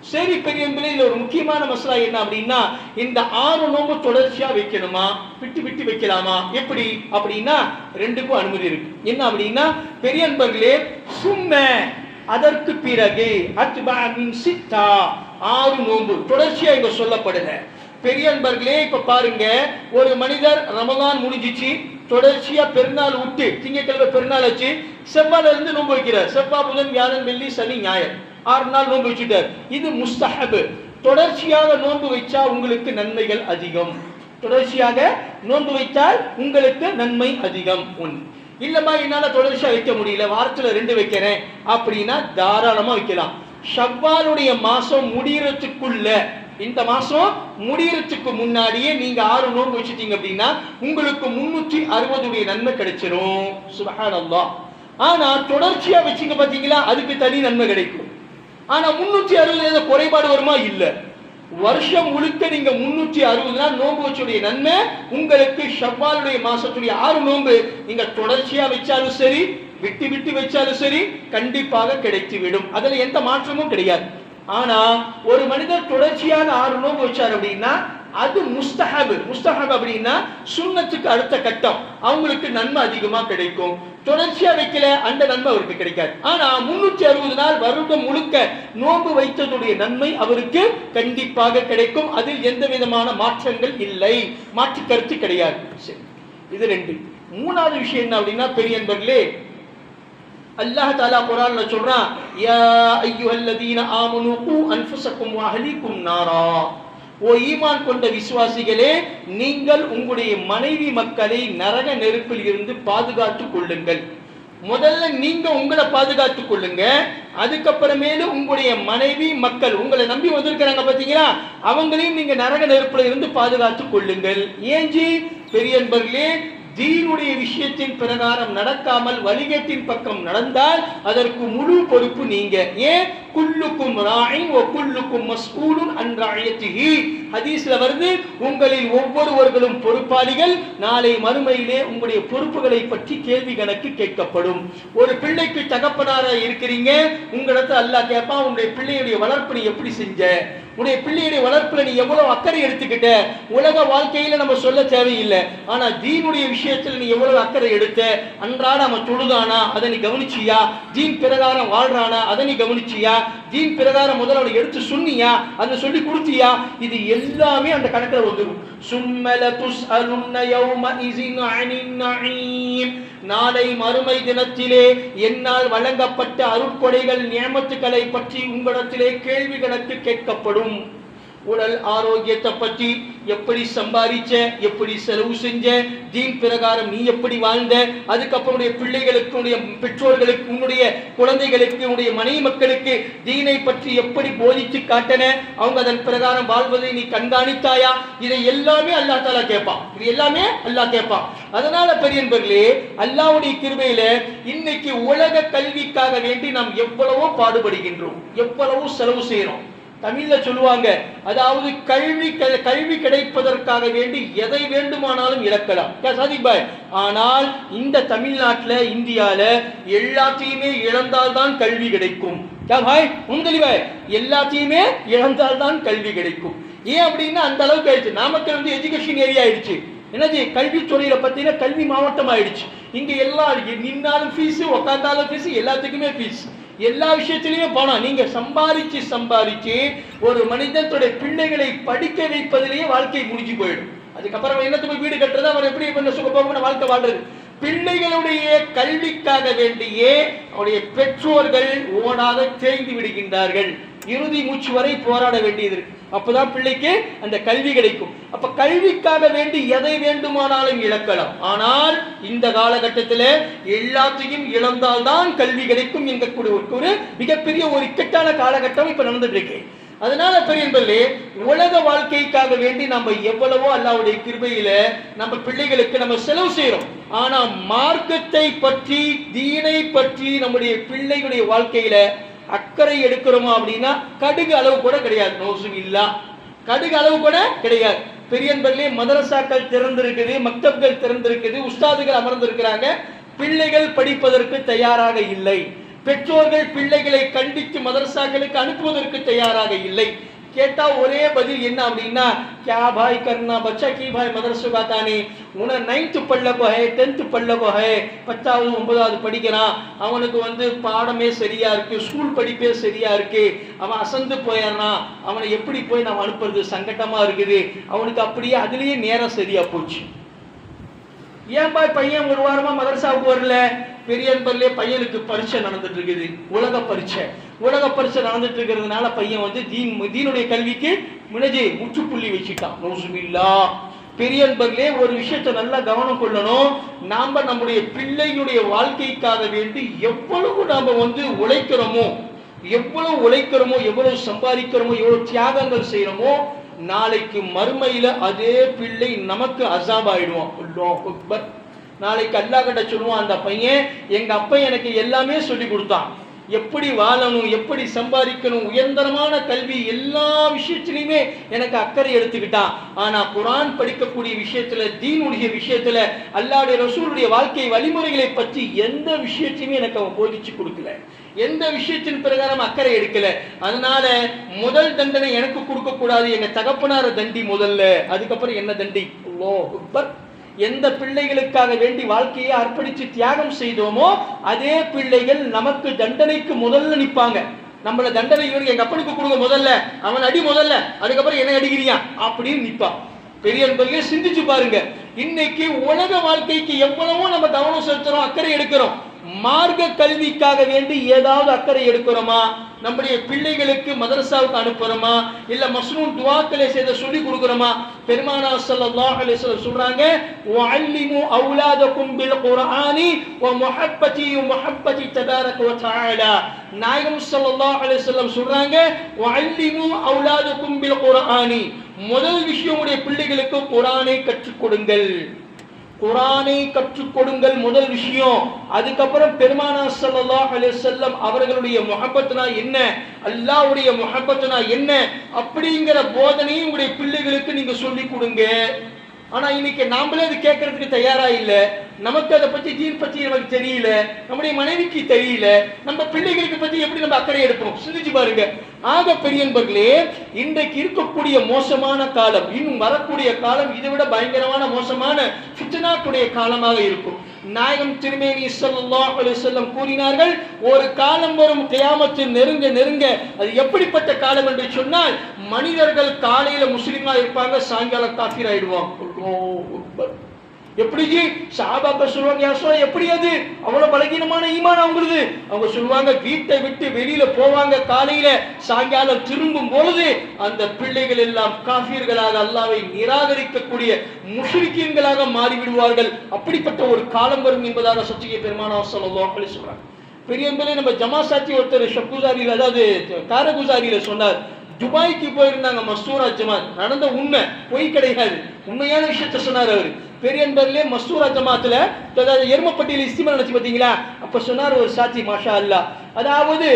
சரி பெரியவங்களே, இதுல ஒரு முக்கியமான மசலா என்ன அப்படின்னா, இந்த 6 நோன்பு தொடர்ச்சியா வைக்கணுமா, விட்டு விட்டு வைக்கலாமா, எப்படி அப்படின்னா 2க்கும் அனுமதி இருக்கு. என்ன அப்படின்னா பெரியவர்களே, சும்ம அதற்கு பிறகு அத்பா மின் சித்தா, 6 நோன்பு தொடர்ச்சியா இங்க சொல்லப்படுது. பெரியவர்களே, இப்ப பாருங்க, ஒரு மனிதர் ரமலான் முடிஞ்சிச்சு, தொடர்ச்சியா பெருநாள் விட்டு, திங்கட்கிழமை பெருநாள் ஆச்சு, செவ்வாயில இருந்து நோன்பு வைக்கிறார். செவ்வாய், புதன், வியாழன், வெள்ளி, சனி, ஞாயிறு 6 நாள் நோன்பு வச்சுட்டார். இது முஸ்தஹப். தொடர்ச்சியாக நோன்பு வைச்சா உங்களுக்கு நன்மைகள் அதிகம். தொடர்ச்சியாக நோன்பு வைத்தால் உங்களுக்கு நன்மை அதிகம். இல்லம்மா என்னால தொடர்ச்சியா வைக்க முடியல, வாரத்துல 2 வைக்கிறேன் அப்படின்னா தாராளமா வைக்கலாம். ஷவ்வாலுடைய மாசம் முடியறதுக்குள்ள இந்த மாசம் முடியறதுக்கு முன்னாடியே நீங்க 6 நோன்பு வச்சுட்டீங்க அப்படின்னா உங்களுக்கு 360 நன்மை கிடைச்சிரும். சுப்ஹானல்லாஹ். ஆனா தொடர்ச்சியா வச்சுங்க பாத்தீங்களா, அதுக்கு தனி நன்மை கிடைக்கும். ஆனா 360 குறைபாடு வருமா? இல்ல. வருஷம் முழுக்க நீங்க 360 நாள் நோன்பு வச்சுடைய நன்மை உங்களுக்கு ஷவ்வாலுடைய மாசத்துடைய 6 நோன்பு நீங்க தொடர்ச்சியா வச்சாலும் சரி, விட்டு விட்டு வச்சாலும் சரி, கண்டிப்பாக கிடைத்துவிடும். அதுல எந்த மாற்றமும் கிடையாது. ஆனா ஒரு மனிதர் தொடர்ச்சியான 6 நோன்பு வச்சார் அப்படின்னா அது முஸ்தஹப். முஸ்தஹப் அப்படின்னா சுன்னத்துக்கு அடுத்த கட்டம், அவங்களுக்கு நன்மை அதிகமா கிடைக்கும். தொடர்ச்சியா வைக்கல, அந்த நன்மை அவருக்கு கிடைக்காது. ஆனா 360 நாள் வருடம் முழுக்க நோன்பு வைத்ததுடைய நன்மை அவருக்கு கண்டிப்பாக கிடைக்கும். அதில் எந்த விதமான மாற்றங்கள் இல்லை, மாற்று கருத்து கிடையாது. சரி, இது 2. மூணாவது விஷயம் என்ன அப்படின்னா, பெரிய நண்பர்களே, அல்லாஹ் தஆலா குர்ஆன்ல சொல்றான், யா அய்யுஹல்லதீன ஆமனூ கூ அன்ஃபுஸக்கும் வ அஹ்லீக்கும் நாரா. ஓ ஈமான் கொண்ட விசுவாசிகளே, நீங்கள் உங்களுடைய மனைவி மக்களை நரக நெருப்பில் இருந்து பாதுகாத்துக் கொள்ளுங்கள். முதல்ல நீங்க உங்களை பாதுகாத்துக் கொள்ளுங்க, அதுக்கப்புறமேலு உங்களுடைய மனைவி மக்கள் உங்களை நம்பி வந்திருக்கிறாங்க பாத்தீங்களா, அவங்களையும் நீங்க நரக நெருப்பில் இருந்து பாதுகாத்துக் கொள்ளுங்கள். ஏஞ்சி பெரிய நண்பர்களே, தீனுடைய விஷயத்தின் பிரகாரம் நடக்காமல் வழிகேட்டின் பக்கம் நடந்தால் அதற்கு முழு பொறுப்பு நீங்க. ஏன்? குல்லுக்கும் ராயின் வ குல்லுக்கும் மஸ்ஊலுன் அன் ரஅயத்திஹி. ஹதீஸ்ல வருது, உங்களில் ஒவ்வொருவர்களும் பொறுப்பாளிகள், நாளை மறுமையிலே உங்களுடைய பொறுப்புகளை பற்றி கேள்வி கணக்கு கேட்கப்படும். ஒரு பிள்ளைக்கு தகப்பனாரா இருக்கிறீங்க, உங்களிடத்துல அல்லாஹ் கேட்பான், உங்களுடைய பிள்ளையுடைய வளர்ப்பு நீ எப்படி செஞ்ச, உடைய பிள்ளையுடைய வளர்ப்புல நீ எவ்வளவு அக்கறை எடுத்துக்கிட்ட. உலக வாழ்க்கையில நம்ம சொல்ல தேவையில்லை, ஆனா தீனுடைய விஷயத்துல நீ எவ்வளவு அக்கறை எடுத்த. அன்றாட அவன் தொழுதானா, அதை நீ கவனிச்சியா? தீன் பிரகாரம் வாழ்றானா, அதை நீ கவனிச்சியா? தீன் பிரகாரம் முதல்ல அவனை எடுத்து சொன்னியா, அதை சொல்லி கொடுத்தியா? இது எல்லாமே அந்த கணக்கில் வந்துடும். சும்மல துஸ்அலுன்ன யௌமஇஸின் அனின் நஈம். நாளை மறுமை தினத்திலே என்னால் வழங்கப்பட்ட அருட்கொடைகள் நியமத்துக்களை பற்றி உங்களிடத்திலே கேள்வி கணக்கு கேட்கப்படும். உடல் ஆரோக்கியத்தை பற்றி, எப்படி சம்பாதிச்ச, எப்படி செலவு செஞ்ச, தீன் பிரகாரம் நீ எப்படி வாழ்ந்த, அதுக்கப்புறம் உடைய பிள்ளைகளுக்கு, உடைய பெற்றோர்களுக்கு, உன்னுடைய குழந்தைகளுக்கு, உடைய மனைவி மக்களுக்கு தீனை பற்றி எப்படி போதித்து காட்டன, அவங்க அதன் பிரகாரம் வாழ்வதை நீ கண்காணித்தாயா? இதை எல்லாமே அல்லாஹ் தஆலா கேட்பான். இது எல்லாமே அல்லாஹ் கேட்பான். அதனால பெரியன்பர்களே, அல்லாஹ்வுடைய கிருபையில இன்னைக்கு உலக கல்விக்காக வேண்டி நாம் எவ்வளவோ பாடுபடுகின்றோம், எவ்வளவோ செலவு செய்யறோம். தமிழ்ல சொல்லுவாங்க, அதாவது கல்வி கிடைப்பதற்காக வேண்டி எதை வேண்டுமானாலும் இழக்கலாம் சாதிக் பாய். ஆனால் இந்த தமிழ்நாட்டில், இந்தியால எல்லாத்தையுமே இழந்தால்தான் கல்வி கிடைக்கும். எல்லாத்தையுமே இழந்தால்தான் கல்வி கிடைக்கும். ஏன் அப்படின்னா அந்த அளவுக்கு ஆயிடுச்சு. நாமக்கல் வந்து எஜுகேஷன் ஏரியா ஆயிடுச்சு. என்னது, கல்வித்துறையில பார்த்தீங்கன்னா கல்வி மாவட்டம் ஆயிடுச்சு. இங்க எல்லாம் நின்னாலும் ஃபீஸ், உட்காந்தாலும் ஃபீஸ், எல்லாத்துக்குமே ஃபீஸ், எல்லா விஷயத்திலுமே பணம். நீங்க சம்பாதிச்சு ஒரு மனிதனுடைய பிள்ளைகளை படிக்க வைப்பதிலேயே வாழ்க்கை முடிஞ்சு போயிடும். அதுக்கப்புறம் என்னத்துக்கு வீடு கட்டுறது, அவர் எப்படி பண்ண சுகபோகமான வாழ்க்கை வாழ்றது. பிள்ளைகளுடைய கல்விக்காக வேண்டியே அவருடைய பெற்றோர்கள் ஓடாக தேய்ந்து விடுகின்றார்கள். இறுதி மூச்சு வரை போராட வேண்டியது இருக்கு. அப்பதான் பிள்ளைக்கு அந்த கல்வி கிடைக்கும். அப்ப கல்விக்காக வேண்டி எதை வேண்டுமானாலும் இழக்கலாம். ஆனால் இந்த காலகட்டத்தில் எல்லாத்தையும் இழந்தால்தான் கல்வி கிடைக்கும் என்கூடிய ஒரு மிகப்பெரிய ஒரு இக்கட்டான காலகட்டம் இப்ப நடந்துட்டு இருக்கு. அதனால பெரியன்பர்களே, உலக வாழ்க்கைக்காக வேண்டி நம்ம எவ்வளவோ அல்லாஹ்வுடைய கிருபையில நம்ம பிள்ளைகளுக்கு நம்ம செலவு செய்யறோம். ஆனா மார்க்கத்தை பற்றி, தீனை பற்றி நம்முடைய பிள்ளைகளுடைய வாழ்க்கையில அக்கறை எடுக்கிறோமா அப்படின்னா கடுகு அளவு கூட கிடையாது. நோசுமில்லா, கடுகு அளவு கூட கிடையாது. பெரியன்பர்களே, மதரசாக்கள் திறந்திருக்குது, மக்தப்கள் திறந்திருக்குது, உஸ்தாதுகள் அமர்ந்திருக்கிறாங்க, பிள்ளைகள் படிப்பதற்கு தயாராக இல்லை. பெற்றோர்கள் பிள்ளைகளை கண்டித்து மதரசாக்களுக்கு அனுப்புவதற்கு தயாராக இல்லை. கேட்டா ஒரே பதில் என்ன அப்படின்னா, क्या भाई करना बच्चा की भाई मदरसे का ताने उन्हें 9th पढ़ है 10th पढ़ है 10வது 9வது படிக்கிறான், அவனுக்கு வந்து பாடமே சரியா இருக்கு, ஸ்கூல் படிப்பே சரியா இருக்கு, அவன் அசந்து போயிடறான், அவனை எப்படி போய் நாம் அனுப்புறது, சங்கடமா இருக்குது, அவனுக்கு அப்படியே அதுலயே நேரம் சரியா போச்சு. ஏன் பாய் பையன் ஒரு வாரமா மதரசாவுக்கு வரல? பெரியன்பர்லே பையனுக்கு பரீட்சை நடந்துட்டு இருக்குது, உலக பரீட்சை நடந்துட்டு இருக்கிறதுனால பையன் வந்து தீனுடைய கல்விக்கு முற்றுப்புள்ளி வச்சுட்டான். நௌசுபில்லா. பெரியன்பர்லே, ஒரு விஷயத்தை நல்லா கவனம் கொள்ளணும். நம்முடைய பிள்ளைகளுடைய வாழ்க்கைக்காக வேண்டி எவ்வளவு நாம வந்து உழைக்கிறோமோ, எவ்வளவு உழைக்கிறோமோ, எவ்வளவு சம்பாதிக்கிறோமோ, எவ்வளவு தியாகங்கள் செய்யறோமோ, நாளைக்கு மறுமையில அதே பிள்ளை நமக்கு அசாப் ஆயிடுவான். நாளைக்கு அல்லாஹ் கிட்ட சொல்லுவான், அந்த பையன் எங்க அப்பா எனக்கு எல்லாமே சொல்லி கொடுத்தான், எப்படி வாழணும், எப்படி சம்பாதிக்கணும், உயர்தரமான கல்வி, எல்லா விஷயத்திலையுமே எனக்கு அக்கறை எடுத்துக்கிட்டான். ஆனா குர்ஆன் படிக்கக்கூடிய விஷயத்துல, தீனுடைய விஷயத்துல, அல்லாஹ்வுடைய ரசூலுடைய வாழ்க்கை வழிமுறைகளை பற்றி எந்த விஷயத்தையுமே எனக்கு அவன் போதிச்சு கொடுக்கல, எந்த விஷயத்தின் பிரகாரம் அக்கறை எடுக்கல. அதனால முதல் தண்டனை எனக்கு கொடுக்க கூடாது, எங்க தகப்பனார தண்டி முதல்ல, அதுக்கப்புறம் என்ன தண்டி. அல்லாஹ் அக்பர். எந்த பிள்ளைகளுக்காக வேண்டி வாழ்க்கையை அர்ப்பணித்து தியாகம் செய்தோமோ அதே பிள்ளைகள் நமக்கு தண்டனைக்கு முதல்ல நிற்பாங்க. நம்மள தண்டனை இவருக்கு எங்க அப்பனுக்கு கொடுங்க முதல்ல, அவன் அடி முதல்ல, அதுக்கப்புறம் என்ன அடிக்கிறியா அப்படின்னு நிற்பான். பெரியவர்களே சிந்திச்சு பாருங்க, இன்னைக்கு உலக வாழ்க்கைக்கு எவ்வளவோ நம்ம கவனம் செலுத்துறோம், அக்கறை எடுக்கிறோம். மார்க்க கல்விக்காக வேண்டி ஏதாவது அக்கறை எடுக்கிறோமா? நம்முடைய பிள்ளைகளுக்கு மதரசாவுக்கு அனுப்புறோமா? இல்ல மஸ்னூன் துஆக்களை செய்த சொல்லி கொடுக்கிறோமா? பெருமானார் ஸல்லல்லாஹு அலைஹி வஸல்லம் சொல்றாங்க, வஅல்லிமு அவுலாதகும் பில் குர்ஆனி வ முஹப்பதி வ முஹப்பதி தபாரக வ தஆலா. நாயகம் ஸல்லல்லாஹு அலைஹி வஸல்லம் சொல்றாங்க, வஅல்லிமு அவுலாதகும் பில் குர்ஆனி. முதல் விஷயம், உடைய பிள்ளைகளுக்கு குர்ஆனை கற்றுக் கொடுங்கள், குர்ஆனை கற்றுக் கொடுங்கள் முதல் விஷயம். அதுக்கப்புறம் பெருமானார் ஸல்லல்லாஹு அலைஹி வஸல்லம் அவர்களுடைய முஹப்பத்னா என்ன, அல்லாஹ்வுடைய முஹப்பத்னா என்ன அப்படிங்கிற போதனையை உங்களுடைய பிள்ளைகளுக்கு நீங்க சொல்லி கொடுங்க. ஆனா இன்னைக்கு நாமளே அது கேட்கறதுக்கு தயாரா இல்ல. நமக்கு அதை பத்தி தீன் பத்தி நமக்கு தெரியல, நம்முடைய மனைவிக்கு தெரியல, நம்ம பிள்ளைகளுக்கு பத்தி எப்படி நம்ம அக்கறை எடுப்போம்? சிந்திச்சு பாருங்க. ஆக பெரியன்பர்களே, இன்றைக்கு இருக்கக்கூடிய மோசமான காலம், இன்னும் வரக்கூடிய காலம் இதை விட பயங்கரமான மோசமான ஃபித்னாக்குடைய காலமாக இருக்கும். நாயகம் திருமேனி ஸல்லல்லாஹு அலைஹி வஸல்லம் கூறினார்கள், ஒரு காலம் வரும் கியாமத்து நெருங்க நெருங்க, அது எப்படிப்பட்ட காலம் என்று சொன்னால், மனிதர்கள் காலையில முஸ்லிமா இருப்பாங்க, சாயங்காலம் காஃபிர் ஆயிடுவாங்க. எப்படி சஹாபாக்கள் சொல்லுவாங்க, யாசோ எப்படி அது அவ்வளவு பலகீனமான ஈமான் அவங்களுக்கு? அவங்க சொல்லுவாங்க, வீட்டை விட்டு வெளியில போவாங்க காலையில, சாயங்காலம் திரும்பும் பொழுது அந்த பிள்ளைகள் எல்லாம் காஃபிர்களாக, அல்லாஹ்வை நிராகரிக்கக்கூடிய முஷ்ரிக்கீன்களாக மாறிவிடுவார்கள். அப்படிப்பட்ட ஒரு காலம் வரும் என்பதாக சத்திய பெருமானார் ஸல்லல்லாஹு அலைஹி வஸல்லம் சொல்றாங்க. பெரியவர்களே, நம்ம ஜமாசாத்தி ஒருத்தர் ஷக்குசாரியில், அதாவது காரகுசாரியில சொன்னார், துபாய்க்கு போயிருந்தாங்க மஸ்தூரா ஜமாத், நடந்த உண்மை, பொய் கிடையாது, உண்மையான விஷயத்த சொன்னார் அவர். பெரியன்பர்லே மஸ்தூரா ஜமாத்துல, அதாவது எருமப்பட்டியில் இஸ்திமா நினைச்சு பார்த்தீங்களா, அப்ப சொன்னார் ஒரு சாட்சி, மாஷா அல்லாஹ். அதாவது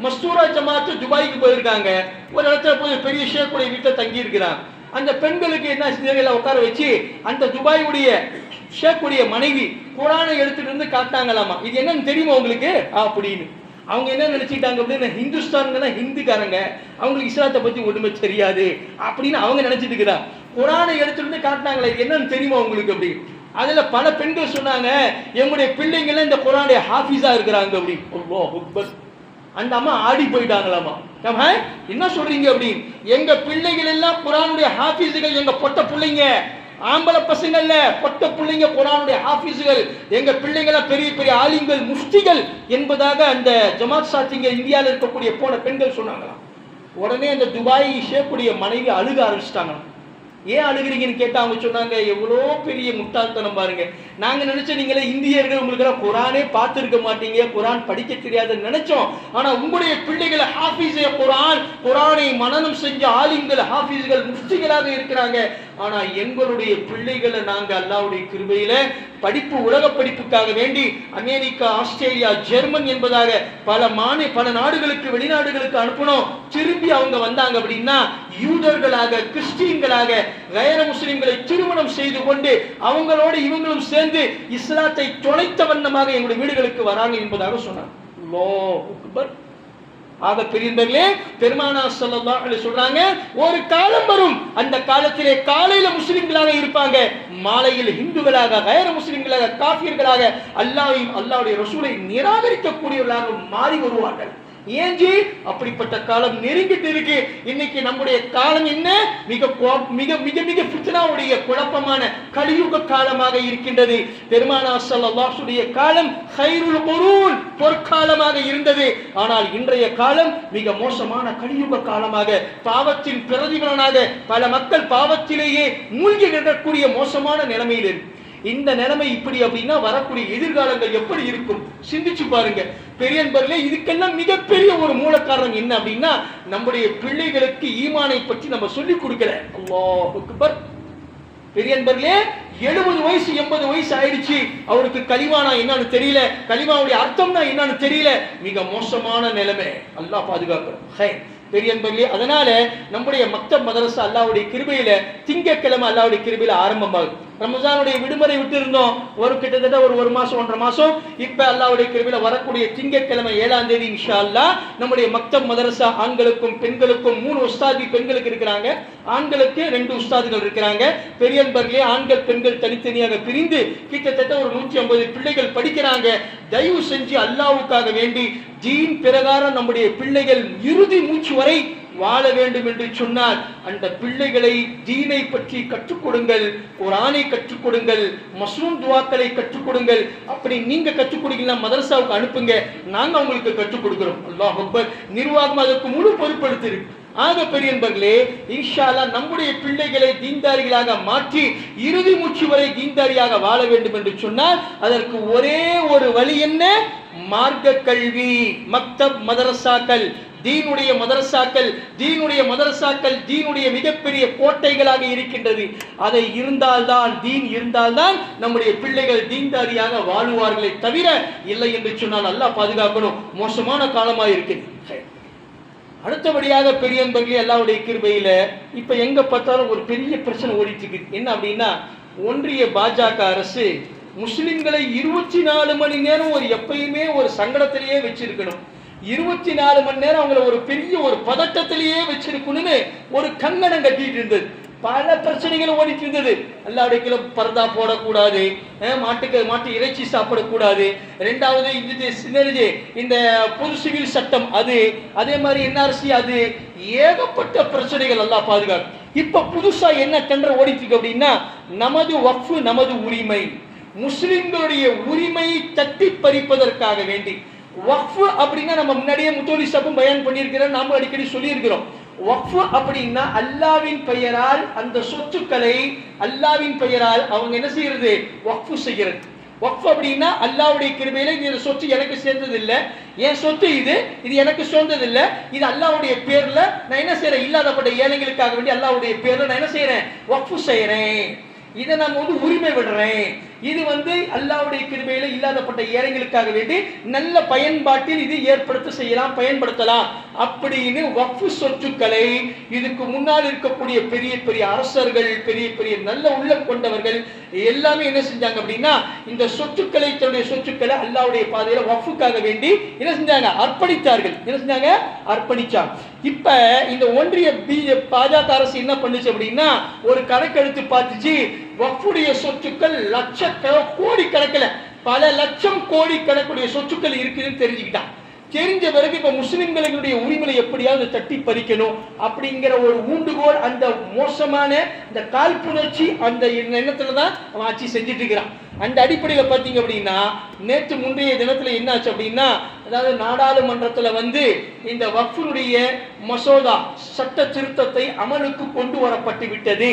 மஸ்தூரா ஜமாத்து துபாய்க்கு போயிருக்காங்க, ஒரு இடத்துல போய் பெரிய ஷேக்குடைய வீட்டில் தங்கி இருக்கிறாங்க. அந்த பெண்களுக்கு என்ன செஞ்சாங்க, உட்கார வச்சு அந்த துபாயுடைய ஷேக்குடைய மனைவி குர்ஆனை எடுத்துட்டு இருந்து காட்டாங்களாமா. இது என்னன்னு தெரியுமா உங்களுக்கு அப்படின்னு. அவங்க என்ன நினைச்சிட்டாங்க அப்படின்னு, ஹிந்துஸ்தான்கள் ஹிந்துக்காரங்க, அவங்களுக்கு இஸ்லாத்தை பத்தி ஒண்ணுமே தெரியாது அப்படின்னு அவங்க நினைச்சிட்டு இருக்கிறாங்க. குர்ஆனை எடுத்துட்டு காட்டினாங்களே, இது என்னன்னு தெரியுமா உங்களுக்கு அப்படி. அதுல பல பெண்கள் சொன்னாங்க, எங்களுடைய பிள்ளைங்க இந்த குர்ஆனுடைய ஹாஃபிஸா இருக்கிறாங்க அப்படி. அல்லாஹ் அக்பர். அந்த அம்மா ஆடி போயிட்டாங்களாமா. என்ன சொல்றீங்க அப்படி? எங்க பிள்ளைகள் எல்லாம் குர்ஆனுடைய ஹாஃபிஸுகள், எங்க பொட்ட பிள்ளைங்க, ஆம்பளை பசங்கள்ல பொட்ட பிள்ளைங்க குர்ஆனுடைய ஹாஃபிஸுகள், எங்க பிள்ளைங்கள பெரிய பெரிய ஆலிம்கள், முஃப்திகள் என்பதாக அந்த ஜமாத் சாத்திங்க இந்தியாவில் இருக்கக்கூடிய போன பெண்கள் சொன்னாங்களாம். உடனே அந்த துபாய் ஷேக்குடைய மனைவி அழுக ஆரம்பிச்சிட்டாங்க. ஏன் அழுகிறீங்கன்னு கேட்டா அவங்க சொன்னாங்க, எவ்வளோ பெரிய முட்டாள்தனம் பாருங்க, நாங்க நினைச்சோம் நீங்களே இந்தியர்கள், உங்களுக்கு குர்ஆனே பார்த்துருக்க மாட்டீங்க, குர்ஆன் படிக்க தெரியாதுன்னு நினைச்சோம். ஆனா உங்களுடைய பிள்ளைகளை ஹாஃபிஸே குர்ஆன், குர்ஆனை மனனம் செஞ்ச ஆலிம்கள், ஹாஃபிஸ்கள், முஃப்திகளாக இருக்கிறாங்க. ஆனா எங்களுடைய பிள்ளைகளை நாங்க அல்லாஹ்வுடைய கிருபையில படிப்பு, உலக படிப்புக்காக வேண்டி அமெரிக்கா, ஆஸ்திரேலியா, ஜெர்மன் என்பதாக பல நாடுகளுக்கு, வெளிநாடுகளுக்கு அனுப்பணும். திரும்பி அவங்க வந்தாங்க அப்படின்னா யூதர்களாக, கிறிஸ்டியன்களாக, கயர முஸ்லிம்களை திருமணம் செய்து கொண்டு அவங்களோடு இவங்களும் சேர்ந்து இஸ்லாத்தை தொலைத்த வண்ணமாக எங்களுடைய வீடுகளுக்கு வராங்க என்பதாக சொன்னாங்க. அல்லாஹ் அக்பர். ஆக பெரியவர்களே, பெருமானார் ஸல்லல்லாஹு அலைஹி சொல்றாங்க, ஒரு காலம் வரும், அந்த காலத்திலே காலையில முஸ்லிம்களாக இருப்பாங்க, மாலையில் ஹிந்துக்களாக, கயர முஸ்லிம்களாக, காஃபிர்களாக, அல்லாஹ்வையும் அல்லாஹ்வுடைய ரசூலை நிராகரிக்கக்கூடியவர்களாக மாறி வருவார்கள். ஏன் ஜி? அப்படிப்பட்ட காலம் நெருங்கிட்டு இருக்கு. இன்னைக்கு நம்முடைய காலம் என்ன? மிக மிக மிக மிக ஃபித்னாவுடைய குழப்பமான கலியுக காலமாக இருக்கின்றது. பெருமானார் ஸல்லல்லாஹு அலைஹி வஸல்லம் காலம் கைருல் குரூன், பொற்காலமாக இருந்தது. ஆனால் இன்றைய காலம் மிக மோசமான கலியுக காலமாக, பாவத்தின் பிரதிபலனாக பல மக்கள் பாவத்திலேயே மூழ்கி கிடக்கக்கூடிய மோசமான நிலைமையில் இருக்கு. இந்த நிலைமை இப்படி அப்படின்னா வரக்கூடிய எதிர்காலங்கள் எப்படி இருக்கும் சிந்திச்சு பாருங்க பெரியன்பர்களே. இதுக்கெல்லாம் மிகப்பெரிய ஒரு மூல காரணம் என்ன அப்படின்னா நம்முடைய பிள்ளைகளுக்கு ஈமானை பற்றி நம்ம சொல்லிக் கொடுக்கல. அல்லாஹ் அக்பர். பெரியன்பர்களே 70 வயசு 80 வயசு ஆயிடுச்சு, அவருக்கு கலிமானா என்னன்னு தெரியல, கலிமாவுடைய அர்த்தம்னா என்னன்னு தெரியல. மிக மோசமான நிலைமை. அல்லாஹ் பாதுகாக்கணும். பெரியன்பர்களே, அதனால நம்முடைய மக்தப் மதரசா அல்லாஹ்வுடைய கிருபையில திங்கட்கிழமை அல்லாஹ்வுடைய கிருபையில ஆரம்பமாகுது. ரமஜானுடைய விடுமுறை விட்டு இருந்தோம் கிட்டத்தட்ட ஒரு மாசம் 1.5 மாசம். இப்ப அல்லாஹ்வுடைய கிருபையில வரக்கூடிய திங்கட்கிழமை 7ஆம் தேதி இன்ஷா அல்லாஹ் நம்முடைய மக்தப் மதரசா ஆண்களுக்கும் பெண்களுக்கும் 3 உஸ்தாதி பெண்களுக்கு இருக்கிறாங்க, ஆண்களுக்கு 2 உஸ்தாதுகள் இருக்கிறாங்க. பெரியன்பர்களே, ஆண்கள் பெண்கள் தனித்தனியாக பிரிந்து கிட்டத்தட்ட ஒரு 150 பிள்ளைகள் படிக்கிறாங்க. தயவு செஞ்சு அல்லாஹ்வுக்காக வேண்டி தீன் பிரகாரம் நம்முடைய பிள்ளைகள் இறுதி மூச்சு வரை வாழ வேண்டும் என்று சொன்னால் அந்த பிள்ளைகளை தீனை பற்றி கற்றுக் கொடுங்கள், குர்ஆனை கற்றுக் கொடுங்கள், மஸ்ரூம் துஆக்களை கற்றுக் கொடுங்கள். அப்படி நீங்க கற்றுக் கொடுக்கலனா மதரசாவுக்கு அனுப்புங்க, நாங்க உங்களுக்கு கற்றுக் கொடுக்கிறோம். அல்லாஹ் அக்பர். நிர்வாகம் அதற்கு முழு பொறுப்பெடுத்திருக்கு. ஆக பெரியன்பர்களே, இன்ஷா அல்லாஹ் நம்முடைய பிள்ளைகளை தீன்தாரிகளாக மாற்றி இறுதி மூச்சு வரை தீன்தாரியாக வாழ வேண்டும் என்று சொன்னால் அதற்கு ஒரே ஒரு வழி என்ன? மார்க்க கல்வி, மக்தப் மதரசாக்கள், தீனுடைய மதரசாக்கள். தீனுடைய மதரசாக்கள் தீனுடைய மிகப்பெரிய கோட்டைகளாக இருக்கின்றது. அதை இருந்தால்தான், தீன் இருந்தால்தான் நம்முடைய பிள்ளைகள் தீன்தாரியாக வாழுவார்களே தவிர இல்லை என்று சொன்னால் அல்லாஹ் பாதுகாக்கணும். மோசமான காலமாக இருக்குது. அடுத்தபடியாக பெரியன்பர்களே, அல்லாஹ்வுடைய கிருபையில இப்ப எங்க பார்த்தாலும் ஒரு பெரிய பிரச்சனை ஓடிட்டு இருக்கு. என்ன அப்படின்னா, ஒன்றிய பாஜக அரசு முஸ்லிம்களை 24 மணி நேரம் எப்பயுமே ஒரு சங்கடத்திலேயே வச்சிருக்கணும், 24 மணி நேரம் அவங்களை ஒரு பெரிய ஒரு பதட்டத்திலேயே வச்சிருக்கணும்னு ஒரு கங்கணம் கட்டிட்டு இருந்தது. பல பிரச்சனைகள் ஓடிட்டு இருந்தது. அல்லாஹ்வுடைய கிலோ பர்தா போடக்கூடாது, மாட்டு இறைச்சி சாப்பிடக்கூடாது, 2வது இந்த பொது சிவில் சட்டம் அது, அதே மாதிரி என்ஆர்சி அது, ஏகப்பட்ட பிரச்சனைகள் அல்லாஹ் பாதுகாக்கும். இப்ப புதுசா என்ன டெண்டர் ஓடிட்டு இருக்கு அப்படின்னா, நமது வக்ஃப் நமது உரிமை, முஸ்லிம்களுடைய உரிமையை தட்டி பறிப்பதற்காக வேண்டி. வக்ஃப் அப்படின்னா நம்ம முன்னாடியே முத்தோலி சாப்பும் பயான் பண்ணியிருக்கிறோம், நாம அடிக்கடி சொல்லியிருக்கிறோம். வக்ஃப் அப்படின்னா அல்லாஹ்வின் பெயரால் அந்த சொத்துக்களை அல்லாஹ்வின் பெயரால் அவங்க என்ன செய்யறது? வக்ஃப் செய்யறது. வக்ஃப் அப்படின்னா அல்லாஹ்வுடைய கிருபையில இந்த சொத்து எனக்கு சேர்ந்தது இல்ல, என் சொத்து இது எனக்கு சொந்தது இல்ல, இது அல்லாஹ்வுடைய பேர்ல நான் என்ன செய்யறேன்? இல்லாதப்பட்ட ஏழைகளுக்காக வேண்டி அல்லாஹ்வுடைய பேர்ல நான் என்ன செய்யறேன்? வக்ஃப் செய்யறேன். இதை நம்ம உரிமை விடுறேன். இது அல்லாஹ்வுடைய கிருபையில இல்லாதப்பட்ட ஏழைகளுக்காக வேண்டி நல்ல பயன்பாட்டில் இது ஏற்படுத்த செய்யலாம், பயன்படுத்தலாம் அப்படின்னு வக்ஃப் சொத்துக்களை இதுக்கு முன்னால் இருக்கக்கூடிய பெரிய பெரிய அரசர்கள், பெரிய பெரிய நல்ல உள்ளம் கொண்டவர்கள் எல்லாமே என்ன செஞ்சாங்க அப்படின்னா, இந்த சொத்துக்களை, தன்னுடைய சொத்துக்களை அல்லாஹ்வுடைய பாதையில வக்ஃபுக்காக வேண்டி என்ன செஞ்சாங்க? அர்ப்பணித்தார்கள். என்ன செஞ்சாங்க? அர்ப்பணிச்சாங்க. இப்ப இந்த ஒன்றிய பாஜக அரசு என்ன பண்ணுச்சு அப்படின்னா, ஒரு கணக்கெடுத்து பார்த்துச்சு, வக்ஃபுடைய சொத்துக்கள் கோடி கணக்கில், பல லட்சம் கோடி கணக்குடைய சொத்துக்கள் இருக்குதுன்னு தெரிஞ்சுக்கிட்டான். தெரிஞ்ச பிறகு இப்ப முஸ்லிம்களுடைய உரிமையை எப்படியாவது தட்டி பறிக்கணும் அப்படிங்கிற ஒரு ஊண்டுகோல், அந்த மோசமான இந்த காழ்ப்புணர்ச்சி, அந்த எண்ணத்துலதான் அவன் ஆட்சி செஞ்சுட்டு இருக்கிறான். அந்த அடிப்படையில் பார்த்தீங்க அப்படின்னா, நேற்று முந்தைய தினத்துல என்ன ஆச்சு அப்படின்னா, அதாவது நாடாளுமன்றத்தில் இந்த வக்ஃபுடைய மசோதா சட்ட திருத்தத்தை அமலுக்கு கொண்டு வரப்பட்டு விட்டது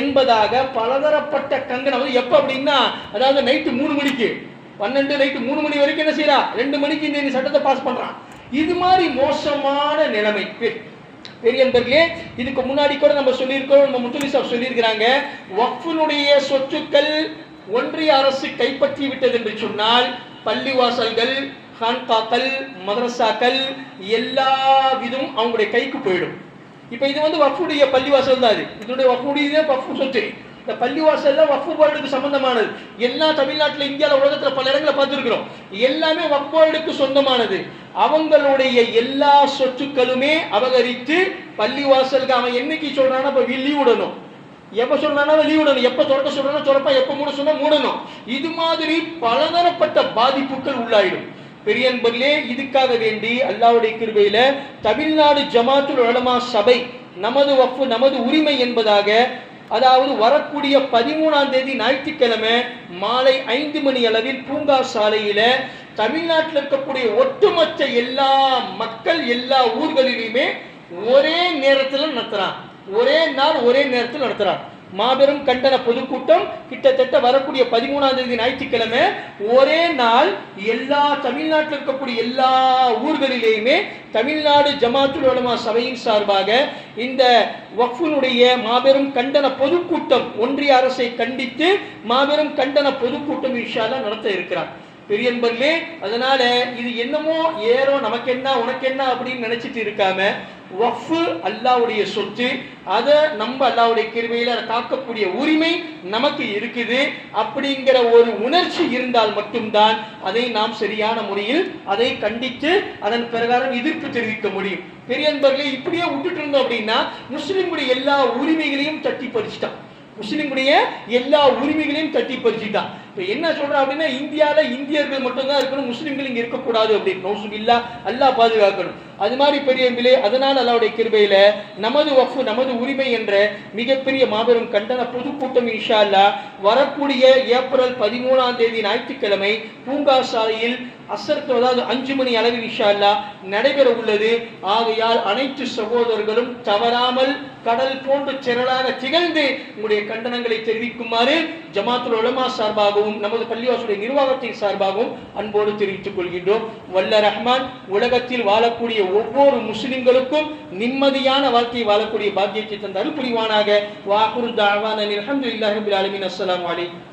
என்பதாக பலதரப்பட்ட கங்கணம். எப்ப அப்படின்னா, அதாவது நைட்டு 3 மணிக்கு 12 நைட்டு 3 மணி வரைக்கும் என்ன செய்யறான்? 2 மணிக்கு இந்த சட்டத்தை பாஸ் பண்றான். இது மாதிரி மோசமான நிலைமை. பெரியன்பர்களே, இதுக்கு முன்னாடி கூட நம்ம சொல்லியிருக்கோம், நம்ம முத்துலி சாப் சொல்லியிருக்கிறாங்க, வக்ஃபுடைய சொத்துக்கள் ஒன்றிய அரசு கைப்பற்றி விட்டது என்று சொன்னால் பள்ளிவாசல்கள், கான்காக்கள், மதரசாக்கள் எல்லா விதமும் அவங்களுடைய கைக்கு போயிடும். இப்ப இது வக்ஃபுடைய பள்ளிவாசல் தான், இதனுடைய வக்ஃபுடைய வக்ஃபு சொத்து. இந்த பள்ளிவாசல்ல வக்ஃப் போர்டுக்கு சம்பந்தமானது. எல்லா தமிழ்நாட்டில், இந்தியாவில், உலகத்தில் பல இடங்களை பார்த்துருக்கிறோம். எல்லாமே வக்ஃப் போர்டுக்கு சொந்தமானது. அவங்களுடைய எல்லா சொத்துக்களுமே அபகரித்து பள்ளிவாசலுக்கு அவன் என்னைக்கு சொல்றானா இப்ப லீவ் விடணும், எப்ப சொல்றானா லீவ் விடணும், எப்ப திறக்க சொல்றானோ திறப்பா, எப்ப மூட சொன்னா மூடணும். இது மாதிரி பலதரப்பட்ட பாதிப்புகள் உள்ளாயிடும். பெரியன்பர்களே, இதுக்காக வேண்டி அல்லாஹ்வுடைய கிருபையில தமிழ்நாடு ஜமாத்துல் உலமா சபை நமது வக்ஃப் நமது உரிமை என்பதாக, அதாவது வரக்கூடிய 13ஆம் தேதி ஞாயிற்றுக்கிழமை மாலை 5 மணி அளவில் பூங்கா சாலையில தமிழ்நாட்டில் இருக்கக்கூடிய ஒட்டுமொத்த எல்லா மக்கள் எல்லா ஊர்களிலுமே ஒரே நேரத்தில் நடத்துறான். ஒரே நாள் ஒரே நேரத்தில் நடத்துறான். மாபெரும் கண்டன பொதுக்கூட்டம் கிட்டத்தட்ட வரக்கூடிய 13ஆம் தேதி ஞாயிற்றுக்கிழமை ஒரே நாள் எல்லா தமிழ்நாட்டில் இருக்கக்கூடிய எல்லா ஊர்களிலேயுமே தமிழ்நாடு ஜமாத்துல் உலமா சபையின் சார்பாக இந்த வக்ஃபினுடைய மாபெரும் கண்டன பொதுக்கூட்டம், ஒன்றிய அரசை கண்டித்து மாபெரும் கண்டன பொதுக்கூட்டம் இன்ஷா அல்லாஹ் நடத்த இருக்கிறார் பெரியன்பர்களே. அதனால இது என்னமோ ஏறோ நமக்கு என்ன உனக்கு என்ன அப்படின்னு நினைச்சிட்டு இருக்காம, வக்ஃப் அல்லாஹ்வுடைய சொத்து, அதை நம்ம அல்லாஹ்வுடைய கிருபையில காக்கக்கூடிய உரிமை நமக்கு இருக்குது அப்படிங்கிற ஒரு உணர்ச்சி இருந்தால் மட்டும்தான் அதை நாம் சரியான முறையில் அதை கண்டித்து அதன் பிரகாரம் எதிர்ப்பு தெரிவிக்க முடியும். பெரியன்பர்களே, இப்படியே விட்டுட்டு இருந்தோம் அப்படின்னா முஸ்லிம்களுடைய எல்லா உரிமைகளையும் தட்டி பறிச்சிட்டான், முஸ்லிம்களுடைய எல்லா உரிமைகளையும் தட்டி பறிச்சுட்டான். இப்போ என்ன சொல்றான் அப்படின்னா, இந்தியாவில் இந்தியர்கள் மட்டும்தான் இருக்கணும், முஸ்லிம்கள் இங்கே இருக்கக்கூடாது அப்படின்னு. நௌசுபில்லா, அல்லாஹ் பாதுகாக்கணும். அது மாதிரி பெரியவர்களே, அதனால் அல்லாஹ்வுடைய கிருபையில நமது வக்ஃப் நமது உரிமை என்ற மிகப்பெரிய மாபெரும் கண்டன பொதுக்கூட்டம் இன்ஷா அல்லாஹ் வரக்கூடிய ஏப்ரல் 13ஆம் தேதி ஞாயிற்றுக்கிழமை பூங்கா சாலையில் அசருக்கு, அதாவது 5 மணி அளவில் இன்ஷா அல்லாஹ் நடைபெற உள்ளது. ஆகையால் அனைத்து சகோதரர்களும் தவறாமல் கடல் போன்று திரளாக திகழ்ந்து உங்களுடைய கண்டனங்களை தெரிவிக்குமாறு ஜமாத்துல் உலமா சார்பாகவும் நமது பள்ளிவாசலுடைய நிர்வாகத்தின் சார்பாகவும் அன்போடு தெரிவித்துக் கொள்கின்றோம். வல்ல ரஹ்மான் உலகத்தில் வாழக்கூடிய ஒவ்வொரு முஸ்லிம்களுக்கும் நிம்மதியான வாழ்க்கையை வாழக்கூடிய பாக்கியத்தை தந்தால் புரிவானாக. வாஹுரு தாவானா அல்ஹம்துலில்லாஹி ரப்பில் ஆலமீன். அஸ்ஸலாமு அலைக்கும்.